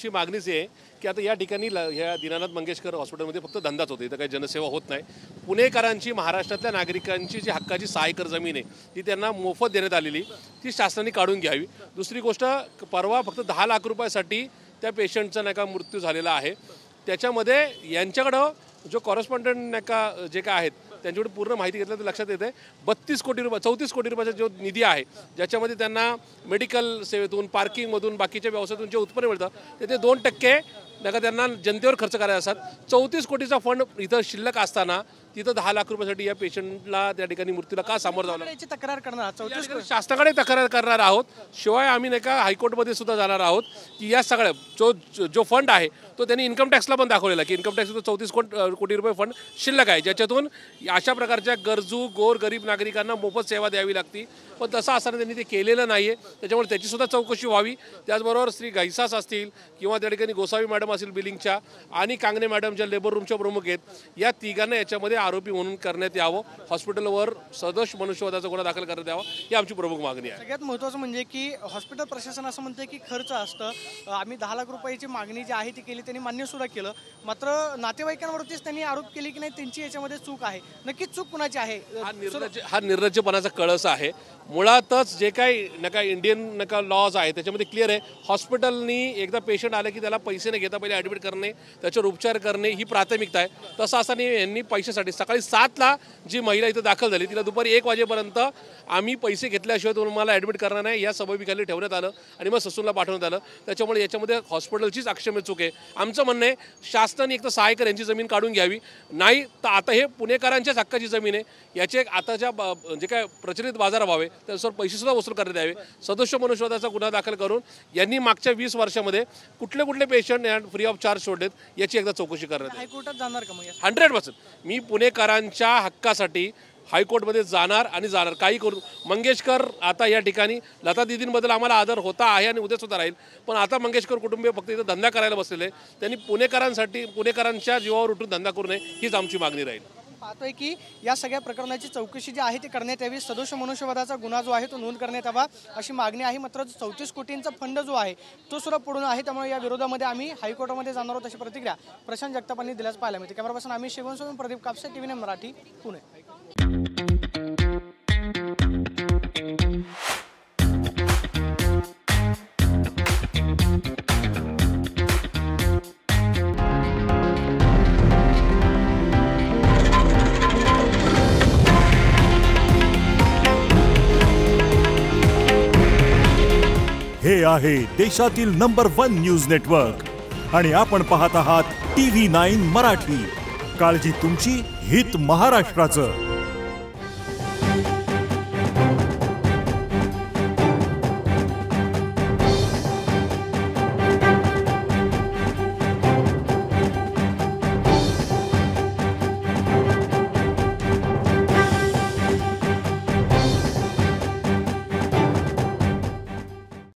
आमची मागणीच आहे की आता या ठिकाणी ह्या दीनानाथ मंगेशकर हॉस्पिटलमध्ये फक्त धंदाच होतो, इथं काही जनसेवा होत नाही। पुणेकरांची, महाराष्ट्रातल्या नागरिकांची जी हक्काची 6 एकर जमीन आहे ती त्यांना मोफत देण्यात आलेली, ती शासनाने काढून घ्यावी। दुसरी गोष्ट, परवा फक्त 10 लाख रुपयासाठी त्या पेशंटचा नाही का मृत्यू झालेला आहे। त्याच्यामध्ये यांच्याकडं जो कॉरेस्पॉन्डंट नाही का जे काय आहेत त्यांच्याकडे पूर्ण माहिती घेतलं तर लक्षात येते 32 कोटी रुपये 34 कोटी रुपयाचा जो निधी आहे, ज्याच्यामध्ये त्यांना मेडिकल सेवेतून, पार्किंगमधून, बाकीच्या व्यवसायातून जे उत्पन्न मिळतं त्याचे 2% नाही का त्यांना जनतेवर खर्च करायचे असतात। 34 कोटीचा फंड इथं शिल्लक असताना तिथं 10 लाख रुपयासाठी या पेशंटला त्या ठिकाणी मृत्यूला का सामोरं जावं लागलं? तक्रार करणार 34 शासनाकडे तक्रार करणार आहोत। शिवाय आम्ही नाही का हायकोर्टमध्ये सुद्धा जाणार आहोत की या सगळ्या जो फंड आहे तो त्यांनी इन्कम टॅक्सला पण दाखवलेला की इन्कम टॅक्स 34 कोटी रुपये फंड शिल्लक आहे, ज्याच्यातून अशा प्रकारच्या गरजू गोरगरीब नागरिकांना मोफत सेवा द्यावी लागती। पण तसं असताना त्यांनी ते केलेलं नाही आहे, त्याच्यामुळे त्याची सुद्धा चौकशी व्हावी। त्याचबरोबर श्री घैसास असतील किंवा त्या ठिकाणी गोसावी मॅडम असतील बिलिंगच्या, आणि कांगणे मॅडम ज्या लेबर रूमच्या प्रमुख आहेत, या तिघांना याच्यामध्ये आरोपी म्हणून करण्यात यावं। हॉस्पिटलवर सदोष मनुष्यवधाचा गुन्हा दाखल करण्यात यावा, ही आमची प्रमुख मागणी आहे। सगळ्यात महत्त्वाचं म्हणजे की हॉस्पिटल प्रशासन असं म्हणते की खर्च असतं। आम्ही 10 लाख रुपयाची मागणी जी आहे ती केली, त्यांनी मान्य सुद्धा केलं, मात्र नातेवाईकांवरतीच त्यांनी आरोप केले की नाही त्यांची याच्यामध्ये चूक आहे। नक्कीच चूक कुणाची आहे? हा निर्लज्जपणाचा कळस आहे। मुळातच जे काही नका इंडियन नका लॉज आहे त्याच्यामध्ये क्लिअर आहे, हॉस्पिटलनी एकदा पेशंट आलं की त्याला पैसे न घेता पहिले ॲडमिट करणे, त्याच्यावर उपचार करणे ही प्राथमिकता आहे। तसं असताना यांनी पैशासाठी सकाळी 7ला जी महिला इथं दाखल झाली तिला दुपारी 1 वाजेपर्यंत आम्ही पैसे घेतल्याशिवाय तुम्हाला ॲडमिट करणार नाही या सबबीखाली ठेवण्यात आलं आणि मग ससूनला पाठवण्यात आलं। त्याच्यामुळे याच्यामध्ये हॉस्पिटलचीच अक्षम्य चूक आहे। आमचं म्हणणं आहे शासनाने एक तर 6 एकर यांची जमीन काढून घ्यावी, नाही तर आता हे पुणेकरांच्याच हक्काची जमीन आहे, याचे आताच्या जे काय प्रचलित बाजारभाव आहे त्यानुसार पैसे सुद्धा वसूल करण्यात यावे। सदस्य मनुष्यवधाचा गुन्हा दाखल करून यांनी मागच्या 20 वर्षामध्ये कुठले पेशंट फ्री ऑफ चार्ज सोडलेत याची एकदा चौकशी करण्यात हायकोर्टात जाणार का? मग 100% मी पुणेकरांच्या हक्कासाठी हायकोर्टमध्ये जाणार आणि जाणार, काही करू। मंगेशकर आता या ठिकाणी लता दीदींबद्दल आम्हाला आदर होता आहे आणि उद्या सुद्धा राहील, पण आता मंगेशकर कुटुंबीय फक्त इथं धंदा करायला बसलेले, त्यांनी पुणेकरांच्या जीवावर उठून धंदा करू नये हीच आमची मागणी राहील। पाहतोय की या सगळ्या प्रकरणाची चौकशी जी आहे ती करण्यात यावी, सदोष मनुष्यवधाचा गुन्हा जो आहे तो नोंद करण्यात यावा अशी मागणी आहे। मात्र 34 कोटींचा फंड जो आहे तो सुद्धा पडून आहे, त्यामुळे या विरोधामध्ये आम्ही हायकोर्टामध्ये जाणार आहोत अशी प्रतिक्रिया प्रशांत जगतापांनी दिल्याच पाहायला मिळते। कॅमेरा पर्सन आम्ही शिवनसोबत प्रदीप कापसे, TV9 मराठी, पुणे। हे आहे देशातील नंबर 1 न्यूज नेटवर्क आणि आपण पाहत आहात TV9 मराठी। काळजी तुमची, हित महाराष्ट्राचं।